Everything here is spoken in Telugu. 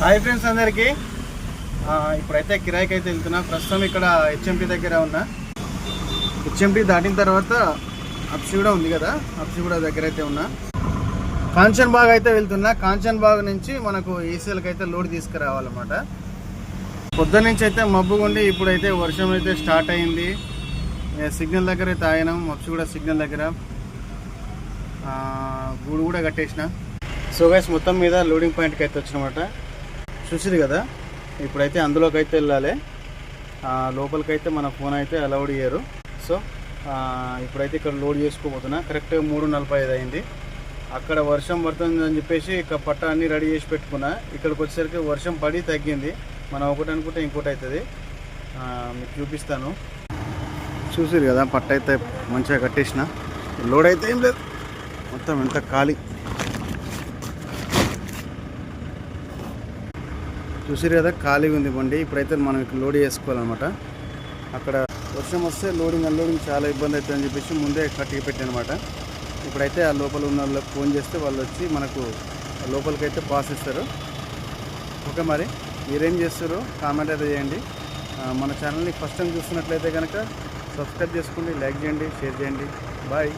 హాయ్ ఫ్రెండ్స్ అందరికీ. ఇప్పుడైతే కిరాయికి అయితే వెళ్తున్నా. ప్రస్తుతం ఇక్కడ హెచ్ఎంటీ దగ్గర ఉన్నా. హెచ్ఎంటీ దాటిన తర్వాత అప్సిగూడ ఉంది కదా, అప్సిగూడ దగ్గర అయితే ఉన్నా. కాంచన్ బాగ్ అయితే వెళ్తున్నా. కాంచన్ బాగ్ నుంచి మనకు ఈసీఎల్కి అయితే లోడ్ తీసుకురావాలన్నమాట. పొద్దున్న నుంచి అయితే మబ్బుగుండి ఇప్పుడైతే వర్షం అయితే స్టార్ట్ అయింది. సిగ్నల్ దగ్గర అయితే ఆగినాం. అప్సిగూడ సిగ్నల్ దగ్గర గూడు కూడా కట్టేసిన. సో గైస్ మొత్తం మీద లోడింగ్ పాయింట్కి అయితే వచ్చినమాట. చూసిరు కదా, ఇప్పుడైతే అందులోకి అయితే వెళ్ళాలి. లోపలికైతే మన ఫోన్ అయితే అలౌడ్ ఇయ్యరు. సో ఇప్పుడైతే ఇక్కడ లోడ్ చేసుకోబోతున్నా. కరెక్ట్గా 3:45 అయింది. అక్కడ వర్షం పడుతుందని చెప్పేసి ఇక పట్ట అన్నీ రెడీ చేసి పెట్టుకున్నా. ఇక్కడికి వచ్చేసరికి వర్షం పడి తగ్గింది. మనం ఒకటి అనుకుంటే ఇంకోటి అవుతుంది. మీకు చూపిస్తాను. చూసిరు కదా, పట్ట అయితే మంచిగా కట్టేసిన. లోడ్ అయితే ఏం లేదు, మొత్తం ఎంత ఖాళీ. చూసిరు కదా, ఖాళీగా ఉంది బండి. ఇప్పుడైతే మనం ఇక్కడ లోడ్ చేసుకోవాలన్నమాట. అక్కడ వర్షం వస్తే లోడింగ్ అన్లోడింగ్ చాలా ఇబ్బంది అవుతుంది అని చెప్పేసి ముందే కట్టి పెట్టానమాట. ఇప్పుడైతే ఆ లోపల ఉన్న వాళ్ళకి ఫోన్ చేస్తే వాళ్ళు వచ్చి మనకు లోపలికైతే పాస్ ఇస్తారు. ఓకే, మరి మీరేం చేస్తారో కామెంట్ అయితే చేయండి. మన ఛానల్ని ఫస్ట్ టైం చూస్తున్నట్లయితే కనుక సబ్స్క్రైబ్ చేసుకోండి, లైక్ చేయండి, షేర్ చేయండి. బాయ్.